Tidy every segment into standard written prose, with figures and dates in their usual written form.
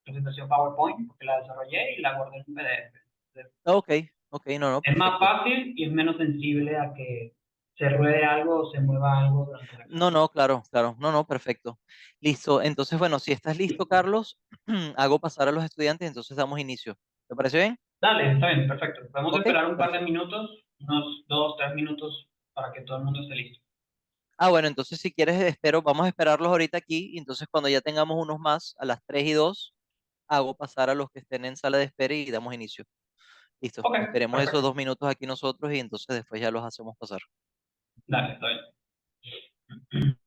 presentación PowerPoint porque la desarrollé y la guardé en un PDF. Entonces, Ok, ok, no, no, es más perfecto. fácil y es menos sensible a que se ruede algo o se mueva algo durante la No, clase. no, claro, claro, no, no, perfecto. Listo, entonces, bueno, si estás listo, Carlos, hago pasar a los estudiantes, entonces damos inicio. ¿Te parece bien? Dale, está bien, perfecto. Podemos Ok, esperar un par de perfecto. minutos, unos 2, 3 minutos para que todo el mundo esté listo. Ah, bueno, entonces si quieres, espero, vamos a esperarlos ahorita aquí, y entonces cuando ya tengamos unos más, a las 3 y 2 hago pasar a los que estén en sala de espera y damos inicio. Listo, Ok, esperemos esos perfecto. 2 minutos aquí nosotros y entonces después ya los hacemos pasar. Dale, está bien.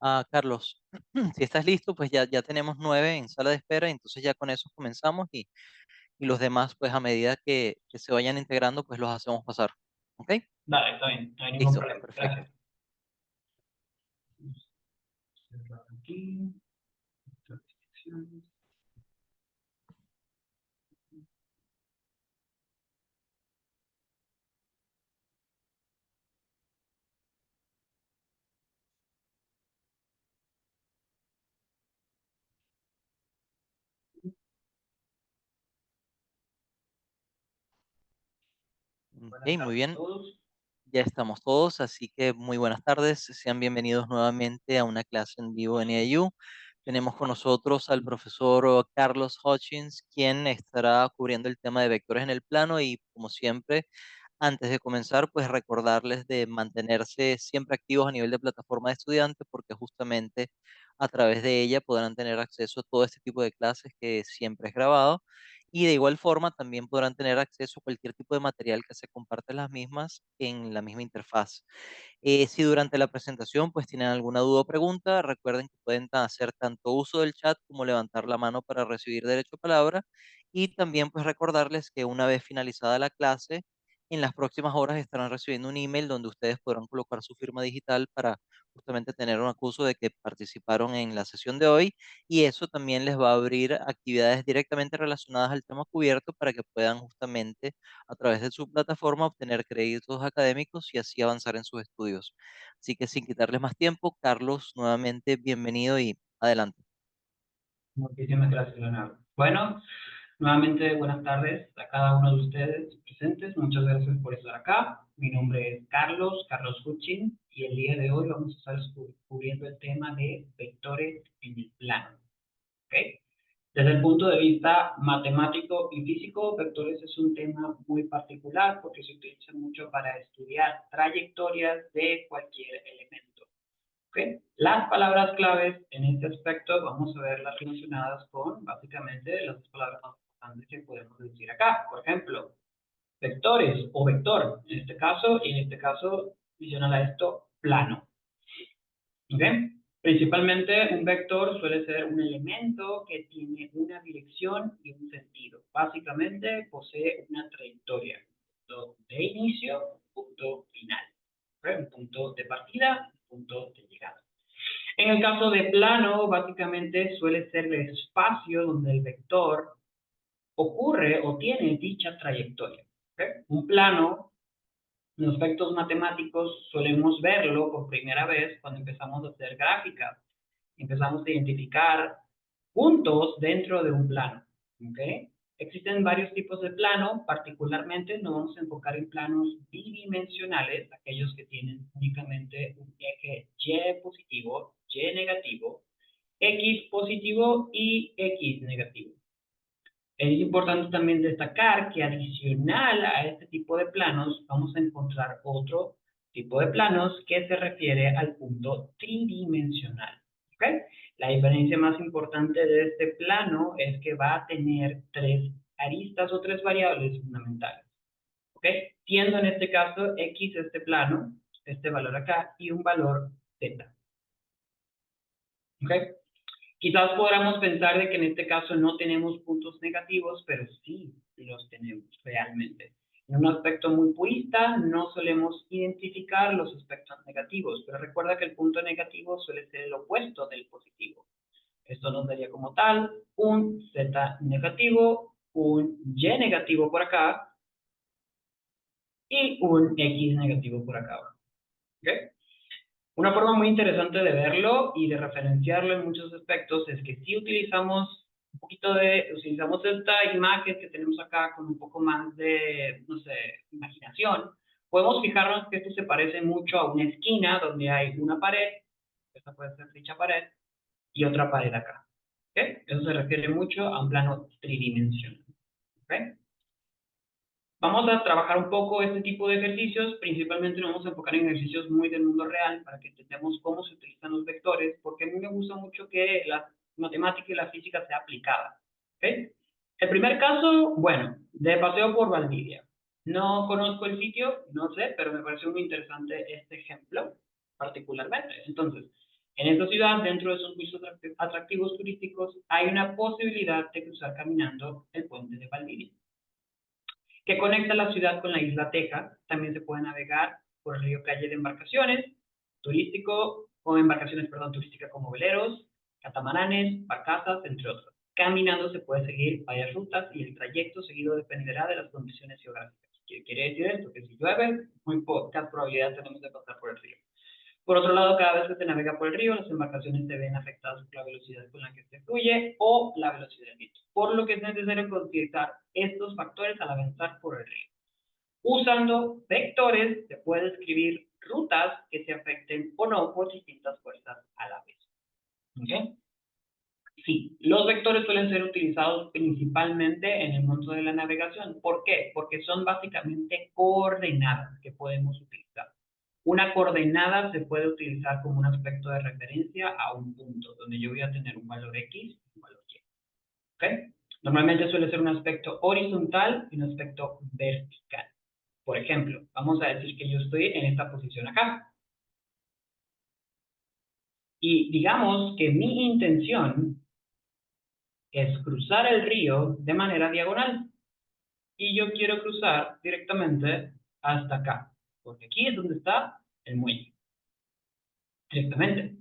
Ah, Carlos, si estás listo, pues ya tenemos 9 en sala de espera, entonces ya con eso comenzamos y los demás, pues a medida que se vayan integrando, pues los hacemos pasar. ¿Ok? Dale, está bien, no hay ningún Listo, problema. perfecto. Gracias. Cerrar aquí. Restricciones. Ok, Buenas muy tardes a bien. todos. Ya estamos todos, así que muy buenas tardes. Sean bienvenidos nuevamente a una clase en vivo en EIU. Tenemos con nosotros al profesor Carlos Hutchins, quien estará cubriendo el tema de vectores en el plano y, como siempre, antes de comenzar, pues recordarles de mantenerse siempre activos a nivel de plataforma de estudiantes, porque justamente a través de ella podrán tener acceso a todo este tipo de clases que siempre es grabado. Y de igual forma también podrán tener acceso a cualquier tipo de material que se comparte en las mismas en la misma interfaz. Si durante la presentación pues tienen alguna duda o pregunta, recuerden que pueden hacer tanto uso del chat como levantar la mano para recibir derecho a palabra. Y también pues recordarles que una vez finalizada la clase, en las próximas horas estarán recibiendo un email donde ustedes podrán colocar su firma digital para justamente tener un acuso de que participaron en la sesión de hoy, y eso también les va a abrir actividades directamente relacionadas al tema cubierto para que puedan justamente a través de su plataforma obtener créditos académicos y así avanzar en sus estudios. Así que sin quitarles más tiempo, Carlos, nuevamente bienvenido y adelante. Muchísimas gracias, Leonardo. Bueno, nuevamente buenas tardes a cada uno de ustedes presentes. Muchas gracias por estar acá. Mi nombre es Carlos Hutchin, y el día de hoy vamos a estar cubriendo el tema de vectores en el plano. ¿Ok? Desde el punto de vista matemático y físico, vectores es un tema muy particular porque se utiliza mucho para estudiar trayectorias de cualquier elemento. ¿Ok? Las palabras claves en este aspecto vamos a verlas relacionadas con básicamente las dos palabras más importantes que podemos decir acá. Por ejemplo, vectores o vector en este caso, y en este caso adicional a esto, plano. ¿Ok? Principalmente un vector suele ser un elemento que tiene una dirección y un sentido. Básicamente posee una trayectoria, punto de inicio, punto final. ¿Ok? Un punto de partida, un punto de llegada. En el caso de plano, básicamente suele ser el espacio donde el vector ocurre o tiene dicha trayectoria. ¿Okay? Un plano, en aspectos matemáticos, solemos verlo por primera vez cuando empezamos a hacer gráficas. Empezamos a identificar puntos dentro de un plano. ¿Okay? Existen varios tipos de plano, particularmente nos vamos a enfocar en planos bidimensionales, aquellos que tienen únicamente un eje Y positivo, Y negativo, X positivo y X negativo. Es importante también destacar que adicional a este tipo de planos vamos a encontrar otro tipo de planos que se refiere al punto tridimensional. ¿Okay? La diferencia más importante de este plano es que va a tener tres aristas o tres variables fundamentales. ¿Okay? Siendo en este caso X este plano, este valor acá, y un valor Z. ¿Okay? Quizás podamos pensar de que en este caso no tenemos puntos negativos, pero sí los tenemos realmente. En un aspecto muy purista no solemos identificar los aspectos negativos, pero recuerda que el punto negativo suele ser el opuesto del positivo. Esto nos daría como tal un Z negativo, un Y negativo por acá y un X negativo por acá. ¿Okay? Una forma muy interesante de verlo y de referenciarlo en muchos aspectos es que si utilizamos utilizamos esta imagen que tenemos acá con un poco más de, no sé, imaginación, podemos fijarnos que esto se parece mucho a una esquina donde hay una pared, esta puede ser dicha pared, y otra pared acá. ¿Okay? Eso se refiere mucho a un plano tridimensional. ¿Okay? Vamos a trabajar un poco este tipo de ejercicios, principalmente nos vamos a enfocar en ejercicios muy del mundo real para que entendamos cómo se utilizan los vectores, porque a mí me gusta mucho que la matemática y la física sea aplicada. ¿Okay? El primer caso, bueno, de paseo por Valdivia. No conozco el sitio, no sé, pero me pareció muy interesante este ejemplo, particularmente. Entonces, en esta ciudad, dentro de esos muchos atractivos turísticos, hay una posibilidad de cruzar caminando el puente de Valdivia que conecta la ciudad con la isla Teja. También se puede navegar por el río Calle de embarcaciones, turístico, o embarcaciones, perdón, turísticas como veleros, catamaranes, barcazas, entre otros. Caminando se puede seguir varias rutas y el trayecto seguido dependerá de las condiciones geográficas. ¿Qué quiere decir esto? Que si llueve, muy poca probabilidad tenemos de pasar por el río. Por otro lado, cada vez que se navega por el río, las embarcaciones se ven afectadas por la velocidad con la que se fluye o la velocidad del viento, por lo que es necesario considerar estos factores al avanzar por el río. Usando vectores se puede escribir rutas que se afecten o no por distintas fuerzas a la vez. ¿Okay? Sí, los vectores suelen ser utilizados principalmente en el mundo de la navegación. ¿Por qué? Porque son básicamente coordenadas que podemos utilizar. Una coordenada se puede utilizar como un aspecto de referencia a un punto, donde yo voy a tener un valor X y un valor Y. ¿Okay? Normalmente suele ser un aspecto horizontal y un aspecto vertical. Por ejemplo, vamos a decir que yo estoy en esta posición acá. Y digamos que mi intención es cruzar el río de manera diagonal. Y yo quiero cruzar directamente hasta acá, porque aquí es donde está el muelle, directamente.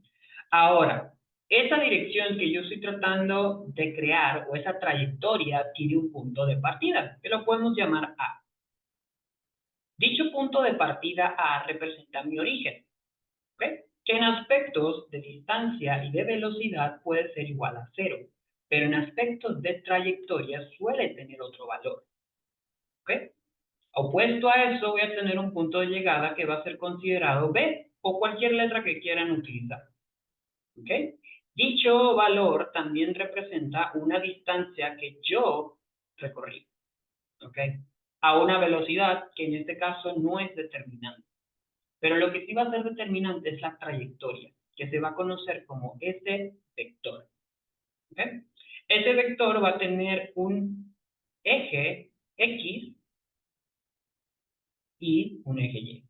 Ahora, esa dirección que yo estoy tratando de crear o esa trayectoria tiene un punto de partida, que lo podemos llamar A. Dicho punto de partida A representa mi origen, ¿ok? Que en aspectos de distancia y de velocidad puede ser igual a 0, pero en aspectos de trayectoria suele tener otro valor, ¿ok? Opuesto a eso voy a tener un punto de llegada que va a ser considerado B o cualquier letra que quieran utilizar, ¿ok? Dicho valor también representa una distancia que yo recorrí, ¿ok? A una velocidad que en este caso no es determinante. Pero lo que sí va a ser determinante es la trayectoria, que se va a conocer como ese vector. ¿Okay? Ese vector va a tener un eje X y un eje Y.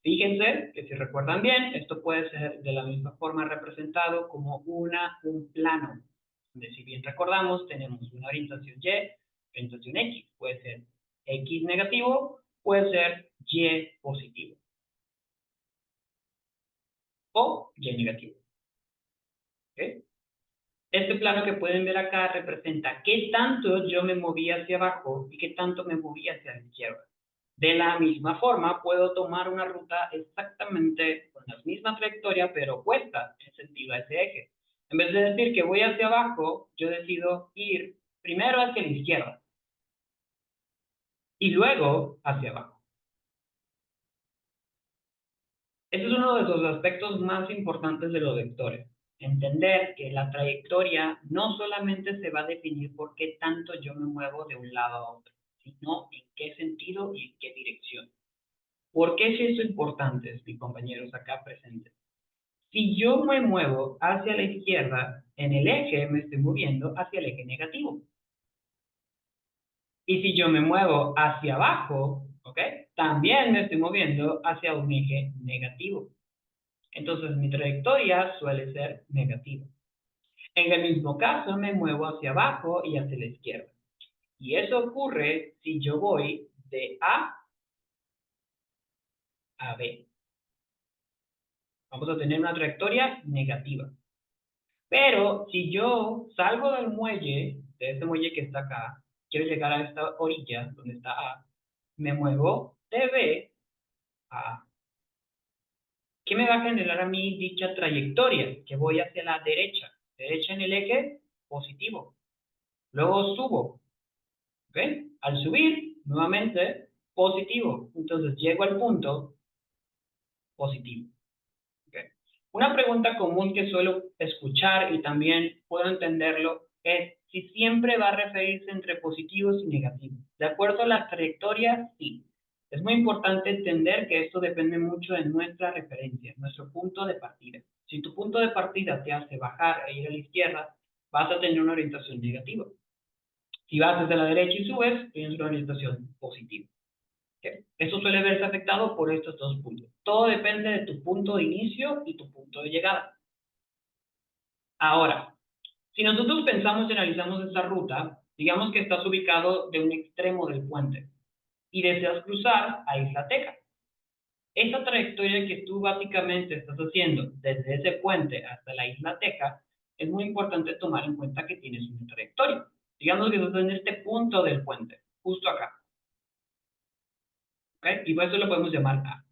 Fíjense que si recuerdan bien, esto puede ser de la misma forma representado como un plano, donde si bien recordamos tenemos una orientación Y, orientación X, puede ser X negativo, puede ser Y positivo. o y negativo. ¿Ok? Este plano que pueden ver acá representa qué tanto yo me moví hacia abajo y qué tanto me moví hacia la izquierda. De la misma forma, puedo tomar una ruta exactamente con la misma trayectoria, pero opuesta en sentido a ese eje. En vez de decir que voy hacia abajo, yo decido ir primero hacia la izquierda y luego hacia abajo. Este es uno de los aspectos más importantes de los vectores. Entender que la trayectoria no solamente se va a definir por qué tanto yo me muevo de un lado a otro, sino en qué sentido y en qué dirección. ¿Por qué es eso importante, mis compañeros acá presentes? Si yo me muevo hacia la izquierda, en el eje me estoy moviendo hacia el eje negativo. Y si yo me muevo hacia abajo, ¿ok? También me estoy moviendo hacia un eje negativo. Entonces mi trayectoria suele ser negativa. En el mismo caso, me muevo hacia abajo y hacia la izquierda. Y eso ocurre si yo voy de a B. Vamos a tener una trayectoria negativa. Pero si yo salgo del muelle, de ese muelle que está acá, quiero llegar a esta orilla donde está A, me muevo de B a A. ¿Qué me va a generar a mí dicha trayectoria? Que voy hacia la derecha. Derecha en el eje positivo. Luego subo. ¿Ok? Al subir, nuevamente, positivo. Entonces llego al punto positivo. ¿Ok? Una pregunta común que suelo escuchar y también puedo entenderlo es si siempre va a referirse entre positivos y negativos. De acuerdo a la trayectoria, sí. Es muy importante entender que esto depende mucho de nuestra referencia, nuestro punto de partida. Si tu punto de partida te hace bajar e ir a la izquierda, vas a tener una orientación negativa. Si vas desde la derecha y subes, tienes una orientación positiva. ¿Okay? Eso suele verse afectado por estos dos puntos. Todo depende de tu punto de inicio y tu punto de llegada. Ahora, si nosotros pensamos y analizamos esta ruta, digamos que estás ubicado de un extremo del puente y deseas cruzar a Isla Teca. Esa trayectoria que tú básicamente estás haciendo desde ese puente hasta la Isla Teca, es muy importante tomar en cuenta que tienes una trayectoria. Digamos que estás en este punto del puente, justo acá. ¿Okay? Y por eso lo podemos llamar A.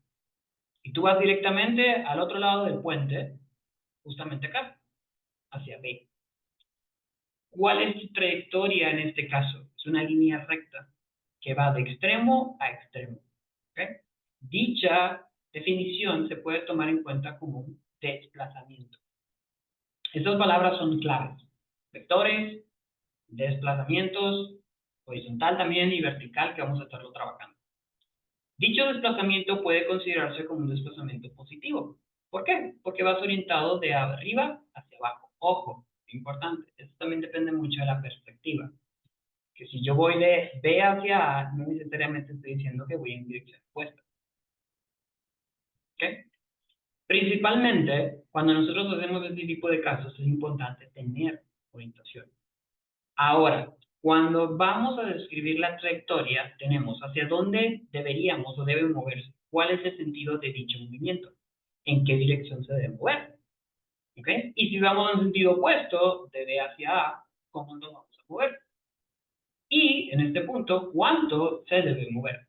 Y tú vas directamente al otro lado del puente, justamente acá, hacia B. ¿Cuál es tu trayectoria en este caso? Es una línea recta que va de extremo a extremo. ¿Okay? Dicha definición se puede tomar en cuenta como un desplazamiento. Estas palabras son claves. Vectores, desplazamientos, horizontal también y vertical que vamos a estarlo trabajando. Dicho desplazamiento puede considerarse como un desplazamiento positivo. ¿Por qué? Porque vas orientado de arriba hacia abajo. Ojo, importante, esto también depende mucho de la perspectiva. Que si yo voy de B hacia A, no necesariamente estoy diciendo que voy en dirección opuesta. ¿Ok? Principalmente, cuando nosotros hacemos este tipo de casos, es importante tener orientación. Ahora, cuando vamos a describir la trayectoria, tenemos hacia dónde deberíamos o debe moverse. ¿Cuál es el sentido de dicho movimiento? ¿En qué dirección se debe mover? ¿Ok? Y si vamos en sentido opuesto, de B hacia A, ¿cómo nos vamos a mover? Y en este punto, ¿cuánto se debe mover?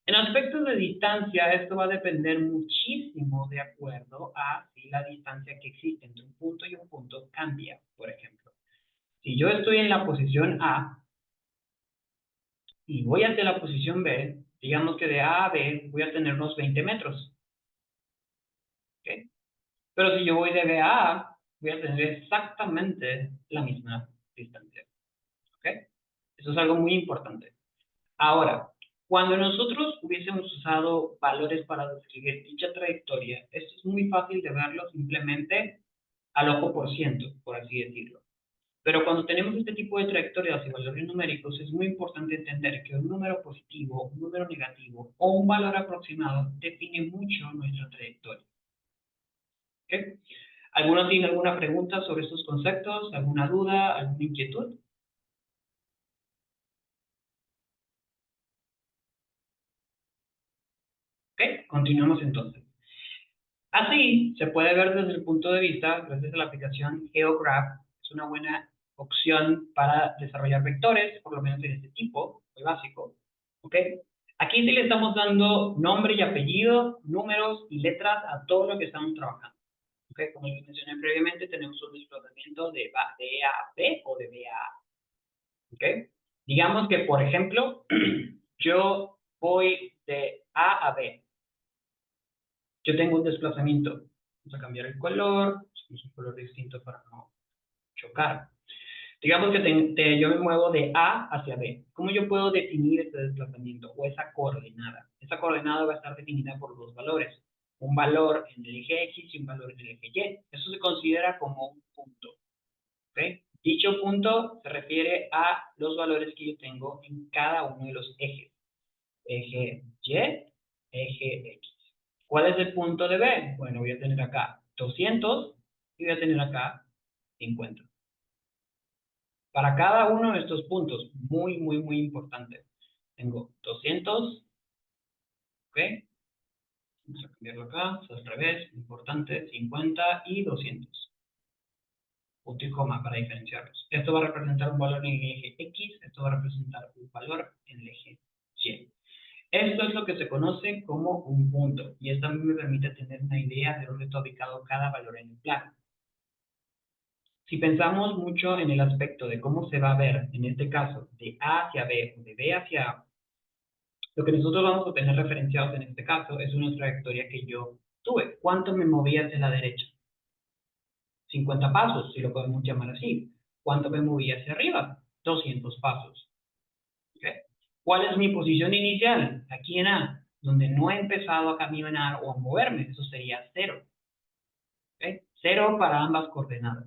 En aspectos de distancia, esto va a depender muchísimo de acuerdo a si la distancia que existe entre un punto y un punto cambia, por ejemplo. Si yo estoy en la posición A y voy hacia la posición B, digamos que de A a B voy a tener unos 20 metros. ¿Okay? Pero si yo voy de B a A, voy a tener exactamente la misma distancia. ¿Okay? Eso es algo muy importante. Ahora, cuando nosotros hubiésemos usado valores para describir dicha trayectoria, esto es muy fácil de verlo simplemente al ojo por ciento, por así decirlo. Pero cuando tenemos este tipo de trayectorias y valores numéricos, es muy importante entender que un número positivo, un número negativo o un valor aproximado define mucho nuestra trayectoria. ¿Okay? ¿Alguno tiene alguna pregunta sobre estos conceptos? ¿Alguna duda? ¿Alguna inquietud? ¿Ok? Continuamos entonces. Así, se puede ver desde el punto de vista, gracias a la aplicación GeoGraph, es una buena opción para desarrollar vectores, por lo menos de este tipo, muy básico, ¿ok? Aquí sí le estamos dando nombre y apellido, números y letras a todo lo que estamos trabajando, ¿ok? Como les mencioné previamente, tenemos un desplazamiento de A a B o de B a A, ¿ok? Digamos que, por ejemplo, yo voy de A a B. Yo tengo un desplazamiento. Vamos a cambiar el color. Usamos un color distinto para no chocar. Digamos que yo me muevo de A hacia B. ¿Cómo yo puedo definir ese desplazamiento o esa coordenada? Esa coordenada va a estar definida por dos valores. Un valor en el eje X y un valor en el eje Y. Eso se considera como un punto. ¿Okay? Dicho punto se refiere a los valores que yo tengo en cada uno de los ejes. Eje Y, eje X. ¿Cuál es el punto de B? Bueno, voy a tener acá 200 y voy a tener acá 50. Para cada uno de estos puntos, muy importante. Tengo 200, ¿ok? Vamos a cambiarlo acá, es al revés, importante, 50 y 200. Punto y coma para diferenciarlos. Esto va a representar un valor en el eje X, esto va a representar un valor en el eje Y. Esto es lo que se conoce como un punto, y esto a mí me permite tener una idea de dónde está ubicado cada valor en el plano. Si pensamos mucho en el aspecto de cómo se va a ver, en este caso, de A hacia B o de B hacia A, lo que nosotros vamos a tener referenciados en este caso es una trayectoria que yo tuve. ¿Cuánto me moví hacia la derecha? 50 pasos, si lo podemos llamar así. ¿Cuánto me moví hacia arriba? 200 pasos. ¿Okay? ¿Cuál es mi posición inicial? Aquí en A, donde no he empezado a caminar o a moverme. Eso sería 0. ¿Okay? 0 para ambas coordenadas.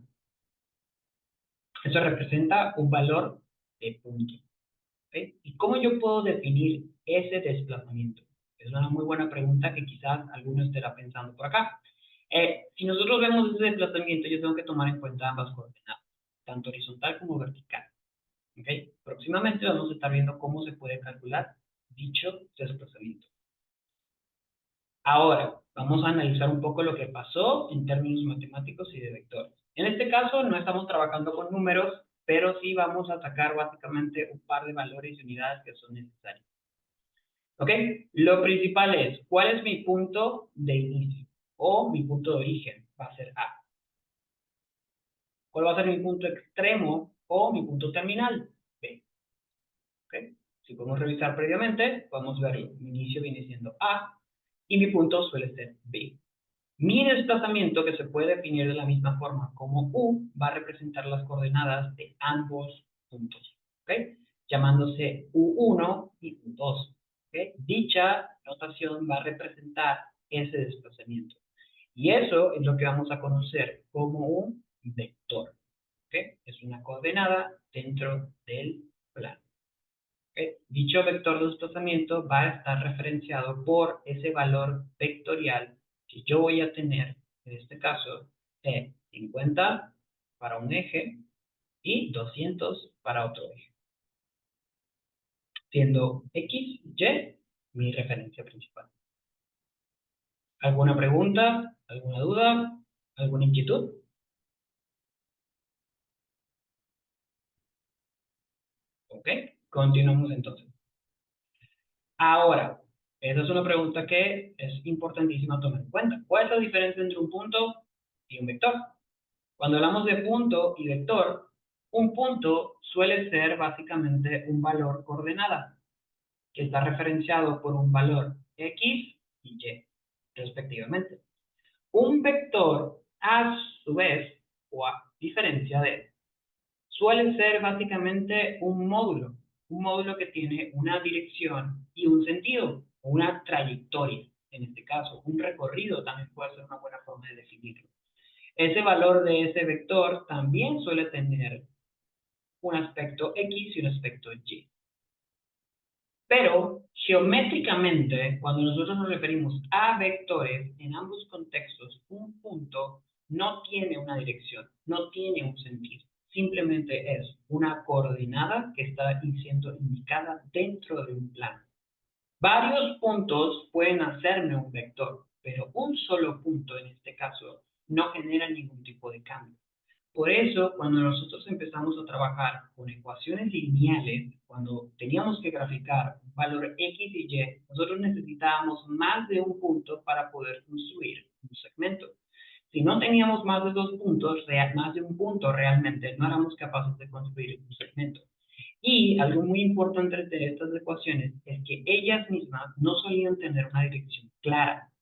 Eso representa un valor de punto. ¿Okay? ¿Y cómo yo puedo definir ese desplazamiento? Es una muy buena pregunta que quizás alguno estará pensando por acá. Si nosotros vemos ese desplazamiento, yo tengo que tomar en cuenta ambas coordenadas, tanto horizontal como vertical. ¿Okay? Próximamente vamos a estar viendo cómo se puede calcular dicho desplazamiento. Ahora, vamos a analizar un poco lo que pasó en términos matemáticos y de vectores. En este caso, no estamos trabajando con números, pero sí vamos a sacar básicamente un par de valores y unidades que son necesarios. ¿Ok? Lo principal es, ¿cuál es mi punto de inicio? O mi punto de origen va a ser A. ¿Cuál va a ser mi punto extremo o mi punto terminal? B. ¿Ok? Si podemos revisar previamente, podemos ver mi inicio viene siendo A y mi punto suele ser B. Mi desplazamiento, que se puede definir de la misma forma como U, va a representar las coordenadas de ambos puntos, ¿ok? Llamándose U1 y U2. ¿Ok? Dicha notación va a representar ese desplazamiento. Y eso es lo que vamos a conocer como un vector. ¿Ok? Es una coordenada dentro del plano. ¿Ok? Dicho vector de desplazamiento va a estar referenciado por ese valor vectorial que yo voy a tener, en este caso, 50 para un eje y 200 para otro eje, siendo X, Y mi referencia principal. ¿Alguna pregunta? ¿Alguna duda? ¿Alguna inquietud? Ok, continuamos entonces. Ahora, esa es una pregunta que es importantísima tomar en cuenta. ¿Cuál es la diferencia entre un punto y un vector? Cuando hablamos de punto y vector, un punto suele ser básicamente un valor coordenada, que está referenciado por un valor X y Y, respectivamente. Un vector, a su vez, o a diferencia de, suele ser básicamente un módulo que tiene una dirección y un sentido, o una trayectoria, en este caso, un recorrido también puede ser una buena forma de definirlo. Ese valor de ese vector también suele tener un aspecto X y un aspecto Y. Pero geométricamente, cuando nosotros nos referimos a vectores, en ambos contextos, un punto no tiene una dirección, no tiene un sentido. Simplemente es una coordenada que está siendo indicada dentro de un plano. Varios puntos pueden hacerme un vector. pero un solo punto en este caso no genera ningún tipo de cambio. Por eso, cuando nosotros empezamos a trabajar con ecuaciones lineales, cuando teníamos que graficar un valor X y Y, nosotros necesitábamos más de un punto para poder construir un segmento. Si no teníamos más de dos puntos, más de un punto realmente, no éramos capaces de construir un segmento. Y algo muy importante de estas ecuaciones es que ellas mismas no solían tener una dirección clara.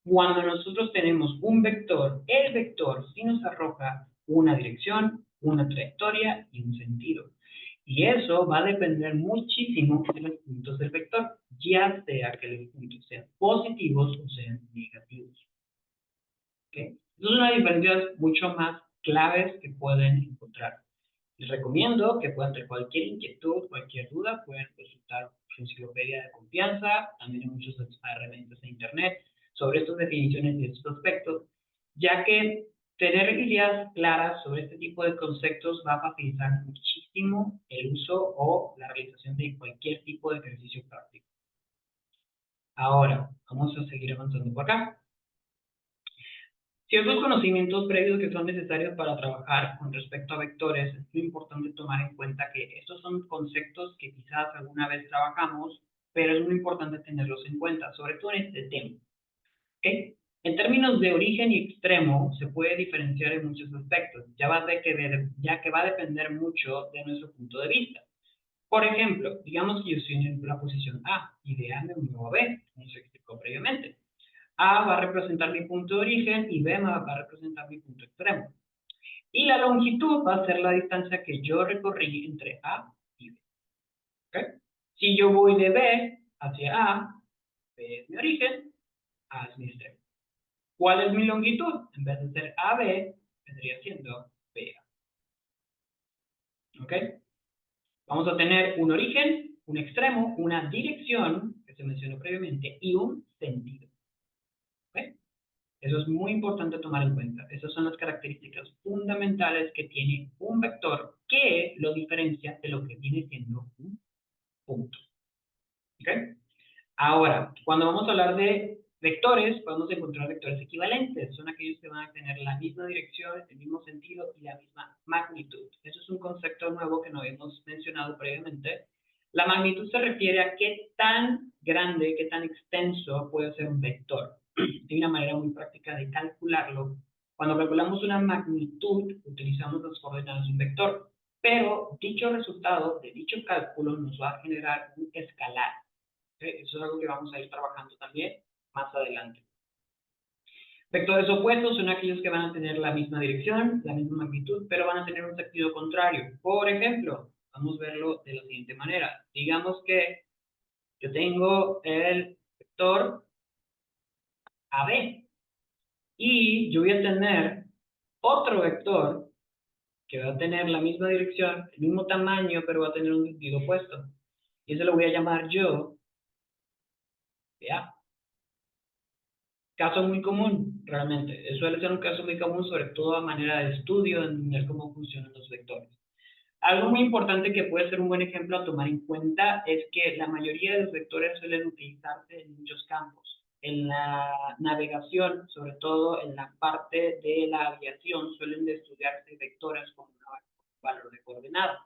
Cuando nosotros tenemos un vector, el vector sí nos arroja una dirección, una trayectoria y un sentido. Y eso va a depender muchísimo de los puntos del vector, ya sea que los puntos sean positivos o sean negativos. ¿Okay? Es una diferencia mucho más claves que pueden encontrar. Les recomiendo que puedan tener cualquier inquietud, cualquier duda, pueden consultar su enciclopedia de confianza, también hay muchas herramientas en internet sobre estas definiciones y estos aspectos, ya que tener ideas claras sobre este tipo de conceptos va a facilitar muchísimo el uso o la realización de cualquier tipo de ejercicio práctico. Ahora, vamos a seguir avanzando por acá. Ciertos conocimientos previos que son necesarios para trabajar con respecto a vectores, es muy importante tomar en cuenta que estos son conceptos que quizás alguna vez trabajamos, pero es muy importante tenerlos en cuenta, sobre todo en este tema. ¿Okay? En términos de origen y extremo, se puede diferenciar en muchos aspectos, ya que va a depender mucho de nuestro punto de vista. Por ejemplo, digamos que yo estoy en la posición A y de A me muevo a B, como se explicó previamente. A va a representar mi punto de origen y B va a representar mi punto extremo. Y la longitud va a ser la distancia que yo recorrí entre A y B. ¿Okay? Si yo voy de B hacia A, B es mi origen, A es mi extremo. ¿Cuál es mi longitud? En vez de ser AB, vendría siendo BA. ¿Ok? Vamos a tener un origen, un extremo, una dirección, que se mencionó previamente, y un sentido. ¿Ok? Eso es muy importante tomar en cuenta. Esas son las características fundamentales que tiene un vector que lo diferencia de lo que viene siendo un punto. ¿Ok? Ahora, cuando vamos a hablar de vectores, podemos encontrar vectores equivalentes. Son aquellos que van a tener la misma dirección, el mismo sentido y la misma magnitud. Eso es un concepto nuevo que no habíamos mencionado previamente. La magnitud se refiere a qué tan grande, qué tan extenso puede ser un vector. Hay una manera muy práctica de calcularlo. Cuando calculamos una magnitud, utilizamos las coordenadas de un vector, pero dicho resultado de dicho cálculo nos va a generar un escalar. Eso es algo que vamos a ir trabajando también más adelante. Vectores opuestos son aquellos que van a tener la misma dirección, la misma magnitud, pero van a tener un sentido contrario. Por ejemplo, vamos a verlo de la siguiente manera. Digamos que yo tengo el vector AB y yo voy a tener otro vector que va a tener la misma dirección, el mismo tamaño, pero va a tener un sentido opuesto. Y eso lo voy a llamar yo BA. Caso muy común, realmente. Suele ser un caso muy común, sobre todo a manera de estudio, de entender cómo funcionan los vectores. Algo muy importante que puede ser un buen ejemplo a tomar en cuenta es que la mayoría de los vectores suelen utilizarse en muchos campos. En la navegación, sobre todo en la parte de la aviación, suelen estudiarse vectores con un valor de coordenada.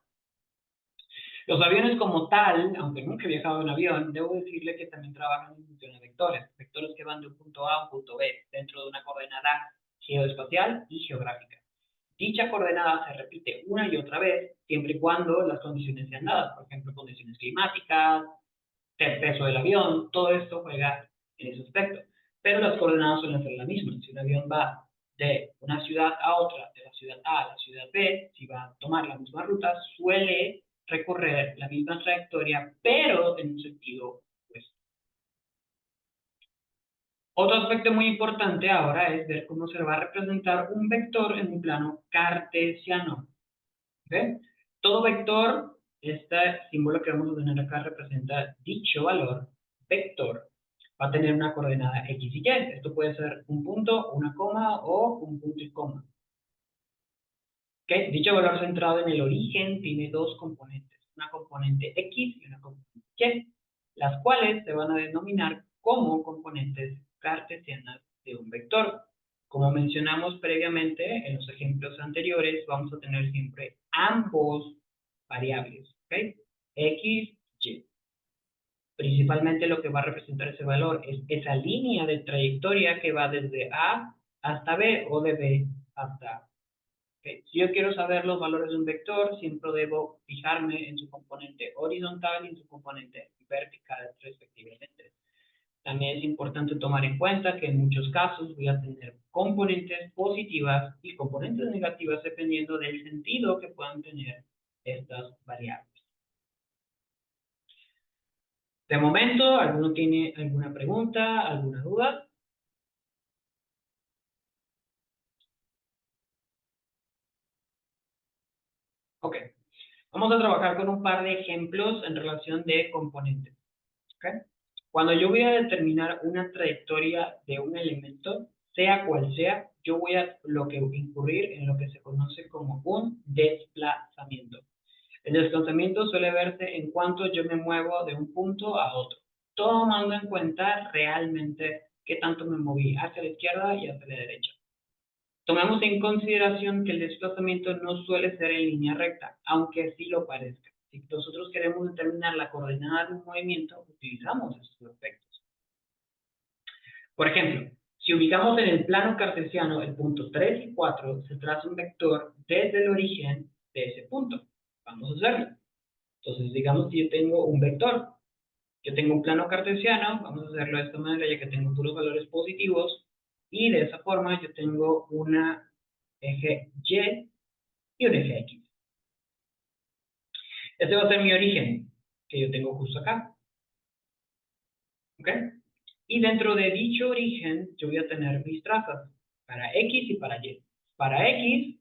Los aviones como tal, aunque nunca he viajado en avión, debo decirle que también trabajan en función de vectores, vectores que van de un punto A a un punto B, dentro de una coordenada geoespacial y geográfica. Dicha coordenada se repite una y otra vez, siempre y cuando las condiciones sean dadas, por ejemplo, condiciones climáticas, el peso del avión, todo esto juega en ese aspecto. Pero las coordenadas suelen ser las mismas. Si un avión va de una ciudad a otra, de la ciudad A a la ciudad B, si va a tomar la misma ruta, suele recorrer la misma trayectoria, pero en un sentido opuesto. Otro aspecto muy importante ahora es ver cómo se va a representar un vector en un plano cartesiano. ¿Okay? Todo vector, este símbolo que vamos a tener acá representa dicho valor, vector, va a tener una coordenada X y Y. Esto puede ser un punto, una coma o un punto y coma. ¿Okay? Dicho valor centrado en el origen tiene dos componentes, una componente X y una componente Y, las cuales se van a denominar como componentes cartesianas de un vector. Como mencionamos previamente en los ejemplos anteriores, vamos a tener siempre ambos variables, ¿ok? X, Y. Principalmente lo que va a representar ese valor es esa línea de trayectoria que va desde A hasta B o de B hasta A. Okay. Si yo quiero saber los valores de un vector, siempre debo fijarme en su componente horizontal y en su componente vertical respectivamente. También es importante tomar en cuenta que en muchos casos voy a tener componentes positivas y componentes negativas dependiendo del sentido que puedan tener estas variables. De momento, ¿alguno tiene alguna pregunta, alguna duda? Ok. Vamos a trabajar con un par de ejemplos en relación de componentes. ¿Okay? Cuando yo voy a determinar una trayectoria de un elemento, sea cual sea, yo voy a incurrir en lo que se conoce como un desplazamiento. El desplazamiento suele verse en cuanto yo me muevo de un punto a otro, tomando en cuenta realmente qué tanto me moví hacia la izquierda y hacia la derecha. Tomemos en consideración que el desplazamiento no suele ser en línea recta, aunque sí lo parezca. Si nosotros queremos determinar la coordenada de un movimiento, utilizamos estos aspectos. Por ejemplo, si ubicamos en el plano cartesiano el punto 3 y 4, se traza un vector desde el origen de ese punto. Vamos a hacerlo. Entonces, digamos que yo tengo un vector. Yo tengo un plano cartesiano, vamos a hacerlo de esta manera ya que tengo puros valores positivos, y de esa forma yo tengo una eje Y y un eje X. Este va a ser mi origen, que yo tengo justo acá. ¿Ok? Y dentro de dicho origen, yo voy a tener mis trazas para X y para Y. Para X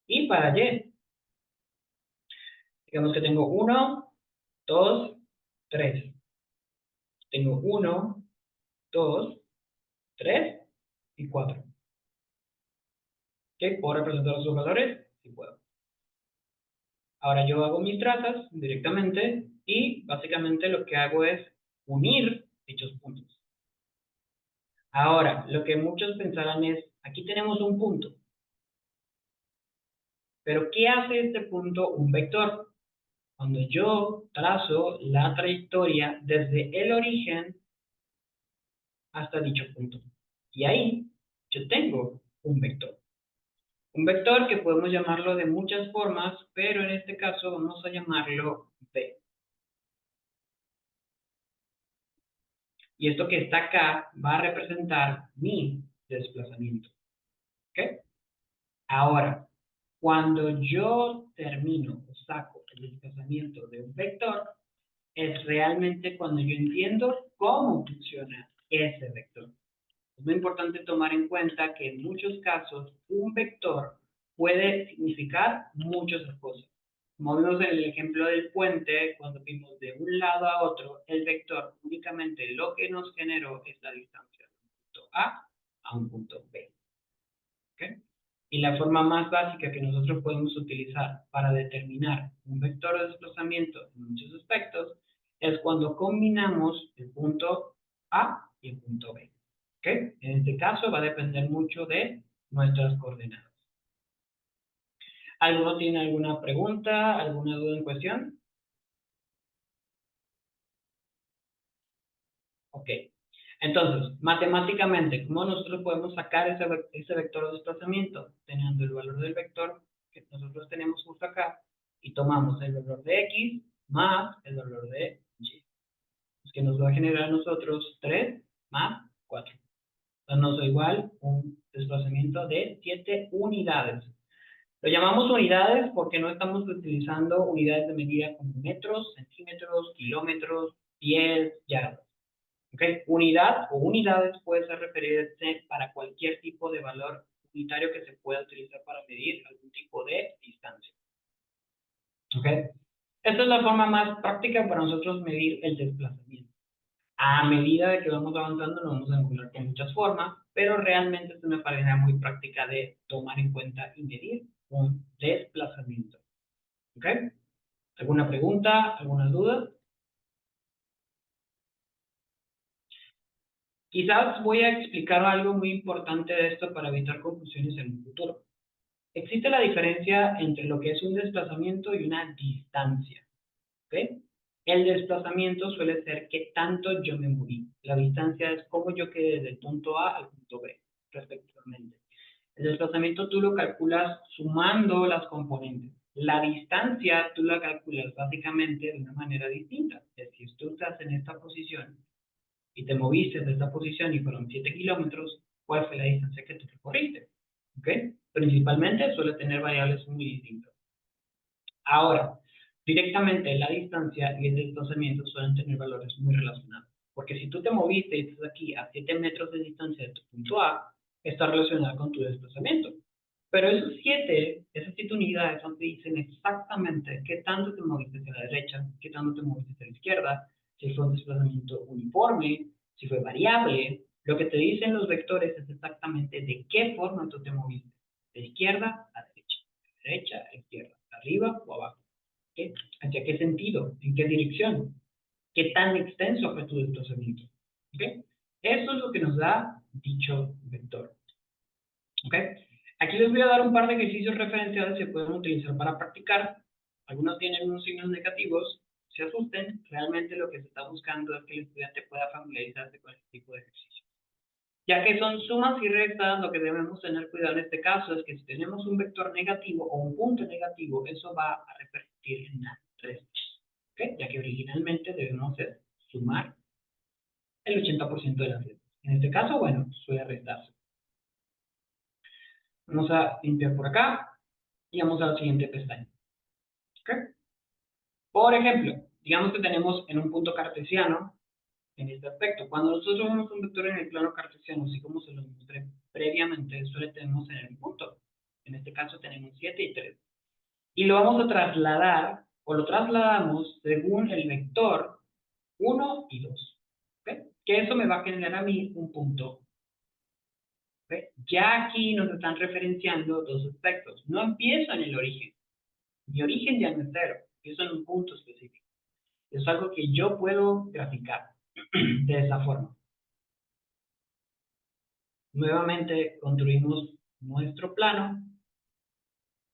y para Y. Digamos que tengo 1, 2, 3. Tengo 1, 2, 3 y 4. ¿Ok? ¿Puedo representar esos valores? Sí puedo. Ahora yo hago mis trazas directamente y básicamente lo que hago es unir dichos puntos. Ahora, lo que muchos pensarán es, aquí tenemos un punto, pero ¿qué hace este punto un vector? Cuando yo trazo la trayectoria desde el origen hasta dicho punto. Y ahí yo tengo un vector. Un vector que podemos llamarlo de muchas formas, pero en este caso vamos a llamarlo B. Y esto que está acá va a representar mi desplazamiento. ¿Ok? Ahora, cuando yo termino o saco el desplazamiento de un vector, es realmente cuando yo entiendo cómo funciona ese vector. Es muy importante tomar en cuenta que en muchos casos un vector puede significar muchas cosas. Como vimos en el ejemplo del puente, cuando vimos de un lado a otro, el vector únicamente lo que nos generó es la distancia de un punto A un punto B. ¿Okay? Y la forma más básica que nosotros podemos utilizar para determinar un vector de desplazamiento en muchos aspectos es cuando combinamos el punto A y el punto B. ¿Okay? En este caso va a depender mucho de nuestras coordenadas. ¿Alguno tiene alguna pregunta, alguna duda en cuestión? Ok. Entonces, matemáticamente, ¿cómo nosotros podemos sacar ese vector de desplazamiento? Teniendo el valor del vector que nosotros tenemos justo acá y tomamos el valor de X más el valor de Y. Es que nos va a generar a nosotros 3 más 4. Entonces nos da igual un desplazamiento de 7 unidades. Lo llamamos unidades porque no estamos utilizando unidades de medida como metros, centímetros, kilómetros, pies, yardas. ¿Okay? Unidad o unidades puede ser referirse para cualquier tipo de valor unitario que se pueda utilizar para medir algún tipo de distancia. ¿Okay? Esta es la forma más práctica para nosotros medir el desplazamiento. A medida de que vamos avanzando nos vamos a encontrar con muchas formas, pero realmente es una manera muy práctica de tomar en cuenta y medir un desplazamiento. ¿Okay? ¿Alguna pregunta? ¿Alguna duda? Quizás voy a explicar algo muy importante de esto para evitar confusiones en un futuro. Existe la diferencia entre lo que es un desplazamiento y una distancia. ¿Ok? El desplazamiento suele ser qué tanto yo me moví. La distancia es cómo yo quedé del punto A al punto B, respectivamente. El desplazamiento tú lo calculas sumando las componentes. La distancia tú la calculas básicamente de una manera distinta. Es decir, si tú estás en esta posición y te moviste de esta posición y fueron 7 kilómetros, ¿cuál fue la distancia que tú recorriste? ¿Ok? Principalmente suele tener variables muy distintas. Ahora, directamente la distancia y el desplazamiento suelen tener valores muy relacionados. Porque si tú te moviste y estás aquí a 7 metros de distancia de tu punto A, está relacionada con tu desplazamiento. Pero esos 7, esas 7 unidades son que dicen exactamente qué tanto te moviste hacia la derecha, qué tanto te moviste hacia la izquierda, si fue un desplazamiento uniforme, si fue variable. Lo que te dicen los vectores es exactamente de qué forma tú te moviste, de izquierda a derecha a izquierda, arriba o abajo. ¿Qué? ¿Hacia qué sentido? ¿En qué dirección? ¿Qué tan extenso fue tu desplazamiento? ¿Okay? Eso es lo que nos da dicho vector. ¿Okay? Aquí les voy a dar un par de ejercicios referenciales que pueden utilizar para practicar. Algunos tienen unos signos negativos. Se asusten, realmente lo que se está buscando es que el estudiante pueda familiarizarse con este tipo de ejercicios. Ya que son sumas y restas, lo que debemos tener cuidado en este caso es que si tenemos un vector negativo o un punto negativo, eso va a repercutir en la resta. ¿Okay? Ya que originalmente debemos sumar el 80% de las restas. En este caso, bueno, suele restarse. Vamos a limpiar por acá y vamos a la siguiente pestaña. ¿Okay? Por ejemplo, digamos que tenemos en un punto cartesiano, en este aspecto. Cuando nosotros vemos un vector en el plano cartesiano, así como se lo mostré previamente, solo tenemos en el punto. En este caso tenemos 7 y 3. Y lo vamos a trasladar, o lo trasladamos según el vector 1 y 2. ¿Okay? Que eso me va a generar a mí un punto. ¿Okay? Ya aquí nos están referenciando dos aspectos. No empiezo en el origen. Mi origen ya no es cero. Empiezo en un punto específico. Es algo que yo puedo graficar de esa forma. Nuevamente construimos nuestro plano.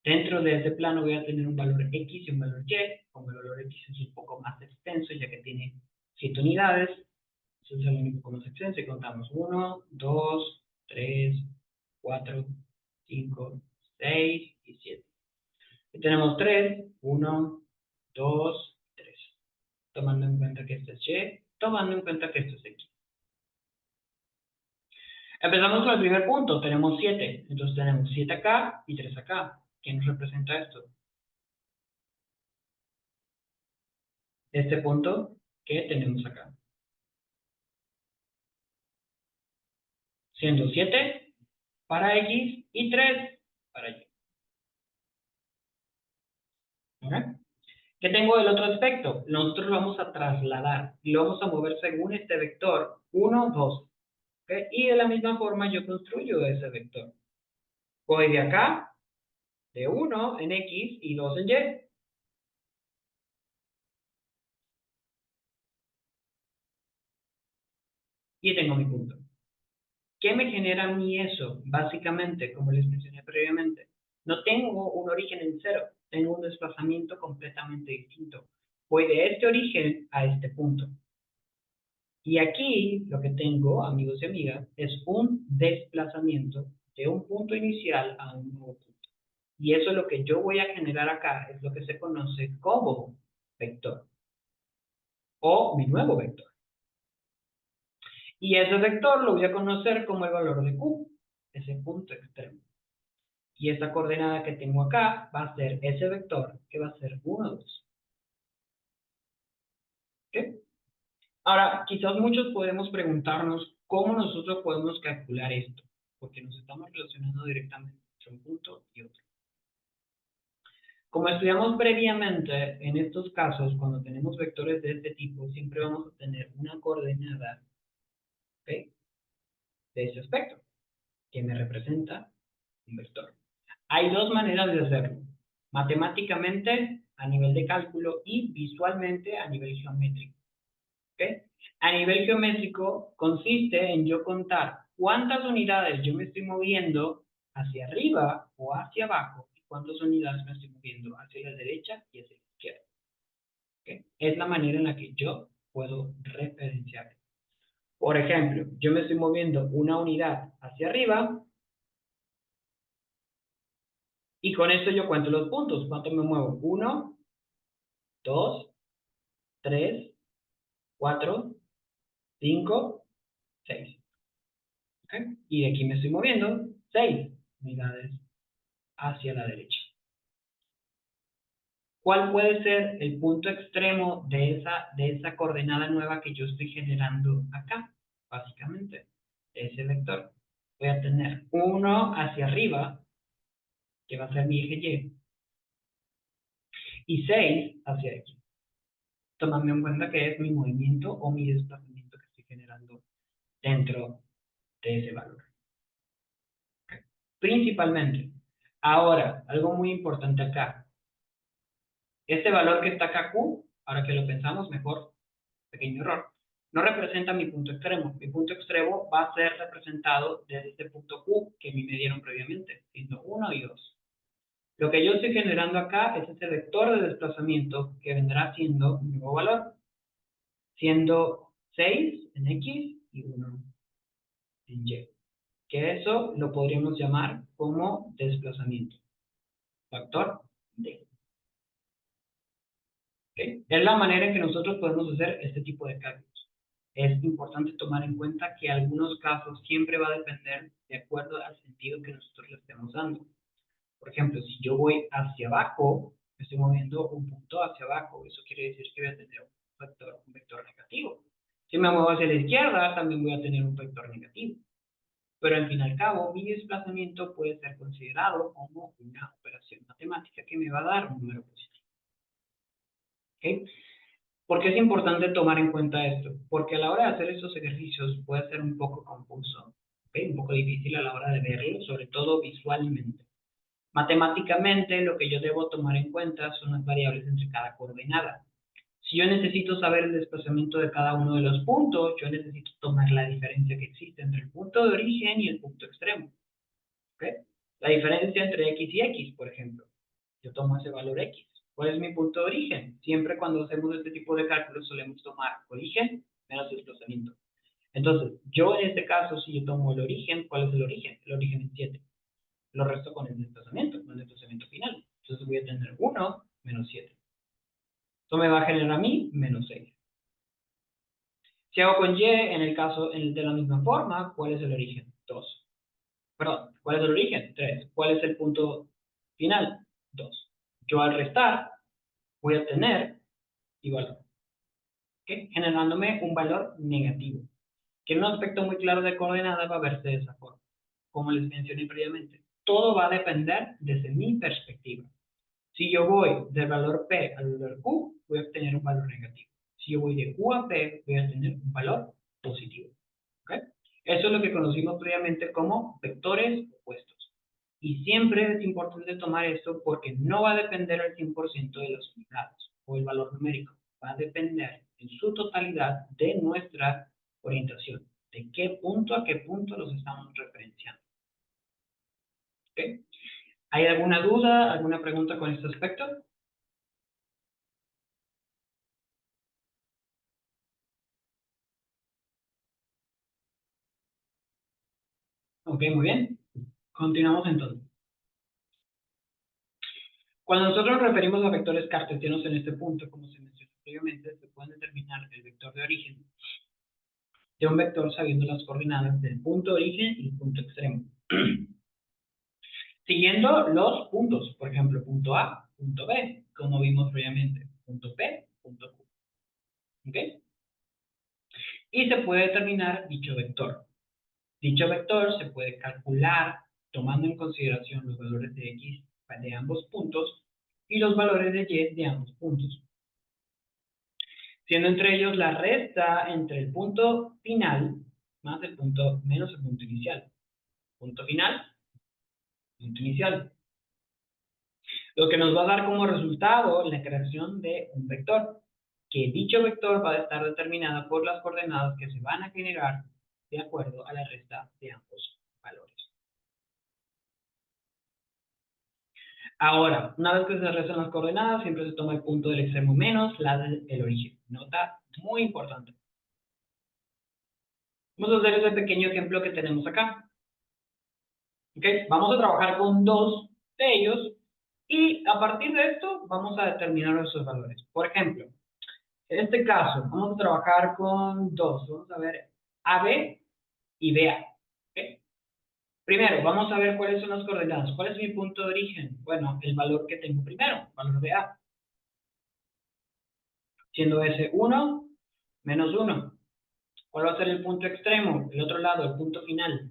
Dentro de ese plano voy a tener un valor X y un valor Y. Como el valor X es un poco más extenso, ya que tiene 7 unidades, entonces es un poco más extenso y contamos 1, 2, 3, 4, 5, 6 y 7. Y tenemos 3, 1, 2, 3. Tomando en cuenta que esto es Y, tomando en cuenta que esto es X. Empezamos con el primer punto, tenemos 7. Entonces tenemos 7 acá y 3 acá. ¿Qué nos representa esto? Este punto que tenemos acá. Siendo 7 para X y 3 para Y. ¿Okay? ¿Qué tengo del otro aspecto? Nosotros lo vamos a trasladar y lo vamos a mover según este vector 1, 2. ¿Okay? Y de la misma forma yo construyo ese vector. Voy de acá, de 1 en X y 2 en Y. Y tengo mi punto. ¿Qué me genera a mí eso? Básicamente, como les mencioné previamente, no tengo un origen en cero, tengo un desplazamiento completamente distinto. Voy de este origen a este punto. Y aquí lo que tengo, amigos y amigas, es un desplazamiento de un punto inicial a un nuevo punto. Y eso es lo que yo voy a generar acá, es lo que se conoce como vector o mi nuevo vector. Y ese vector lo voy a conocer como el valor de Q, ese punto extremo. Y esta coordenada que tengo acá va a ser ese vector que va a ser 1, 2. ¿Okay? Ahora, quizás muchos podemos preguntarnos cómo nosotros podemos calcular esto, porque nos estamos relacionando directamente entre un punto y otro. Como estudiamos previamente, en estos casos, cuando tenemos vectores de este tipo, siempre vamos a tener una coordenada, ¿okay?, de ese aspecto, que me representa un vector. Hay dos maneras de hacerlo. Matemáticamente, a nivel de cálculo, y visualmente a nivel geométrico. ¿Ok? A nivel geométrico consiste en yo contar cuántas unidades yo me estoy moviendo hacia arriba o hacia abajo y cuántas unidades me estoy moviendo hacia la derecha y hacia la izquierda. ¿Ok? Es la manera en la que yo puedo referenciar. Por ejemplo, yo me estoy moviendo una unidad hacia arriba y con esto yo cuento los puntos. ¿Cuánto me muevo? 1, 2, 3, 4, 5, 6. ¿Okay? Y de aquí me estoy moviendo 6 unidades hacia la derecha. ¿Cuál puede ser el punto extremo de esa coordenada nueva que yo estoy generando acá? Básicamente, ese vector. Voy a tener 1 hacia arriba, que va a ser mi eje Y 6 hacia aquí. Tomando en cuenta que es mi movimiento o mi desplazamiento que estoy generando dentro de ese valor. Okay. Principalmente. Ahora, algo muy importante acá. Este valor que está acá, Q, ahora que lo pensamos mejor, pequeño error, no representa mi punto extremo. Mi punto extremo va a ser representado desde este punto Q que me dieron previamente, siendo 1 y 2. Lo que yo estoy generando acá es ese vector de desplazamiento que vendrá siendo un nuevo valor, siendo 6 en X y 1 en Y. Que eso lo podríamos llamar como desplazamiento. Factor D. ¿Okay? Es la manera en que nosotros podemos hacer este tipo de cálculos. Es importante tomar en cuenta que en algunos casos siempre va a depender de acuerdo al sentido que nosotros le estemos dando. Por ejemplo, si yo voy hacia abajo, me estoy moviendo un punto hacia abajo. Eso quiere decir que voy a tener un vector negativo. Si me muevo hacia la izquierda, también voy a tener un vector negativo. Pero al fin y al cabo, mi desplazamiento puede ser considerado como una operación matemática que me va a dar un número positivo. ¿Okay? ¿Por qué es importante tomar en cuenta esto? Porque a la hora de hacer estos ejercicios puede ser un poco confuso, ¿okay? Un poco difícil a la hora de verlo, sobre todo visualmente. Matemáticamente, lo que yo debo tomar en cuenta son las variables entre cada coordenada. Si yo necesito saber el desplazamiento de cada uno de los puntos, yo necesito tomar la diferencia que existe entre el punto de origen y el punto extremo. ¿Okay? La diferencia entre X y X, por ejemplo. Yo tomo ese valor X. ¿Cuál es mi punto de origen? Siempre cuando hacemos este tipo de cálculos solemos tomar origen menos desplazamiento. Entonces, yo en este caso, si yo tomo el origen, ¿cuál es el origen? El origen es 7. Lo resto con el desplazamiento final. Entonces voy a tener 1 menos 7. Esto me va a generar a mí menos 6. Si hago con Y, en el caso de la misma forma, ¿cuál es el origen? 2. Perdón, ¿cuál es el origen? 3. ¿Cuál es el punto final? 2. Yo al restar voy a tener igual, ¿okay? Generándome un valor negativo. Que en un aspecto muy claro de coordenadas va a verse de esa forma. Como les mencioné previamente, todo va a depender desde mi perspectiva. Si yo voy del valor P al valor Q, voy a obtener un valor negativo. Si yo voy de Q a P, voy a tener un valor positivo. ¿Okay? Eso es lo que conocimos previamente como vectores opuestos. Y siempre es importante tomar esto porque no va a depender al 100% de las unidades o el valor numérico. Va a depender en su totalidad de nuestra orientación. De qué punto a qué punto los estamos referenciando. ¿Okay? ¿Hay alguna duda, alguna pregunta con este aspecto? Ok, muy bien. Continuamos entonces. Cuando nosotros nos referimos a vectores cartesianos en este punto, como se mencionó previamente, se puede determinar el vector de origen de un vector sabiendo las coordenadas del punto de origen y el punto extremo. Siguiendo los puntos, por ejemplo, punto A, punto B, como vimos previamente, punto P, punto Q. ¿Ok? Y se puede determinar dicho vector. Dicho vector se puede calcular tomando en consideración los valores de X de ambos puntos y los valores de Y de ambos puntos, siendo entre ellos la resta entre el punto final más el punto menos el punto inicial. Punto final, punto inicial. Lo que nos va a dar como resultado la creación de un vector. que dicho vector va a estar determinada por las coordenadas que se van a generar de acuerdo a la resta de ambos valores. Ahora, una vez que se restan las coordenadas, siempre se toma el punto del extremo menos la del origen. Nota muy importante. Vamos a hacer ese pequeño ejemplo que tenemos acá. ¿Ok? Vamos a trabajar con dos de ellos y a partir de esto vamos a determinar nuestros valores. Por ejemplo, en este caso, vamos a trabajar con dos. Vamos a ver AB y BA. ¿Ok? Primero, vamos a ver cuáles son las coordenadas. ¿Cuál es mi punto de origen? Bueno, el valor que tengo primero, valor de A. Siendo ese 1 menos 1. ¿Cuál va a ser el punto extremo? El otro lado, el punto final.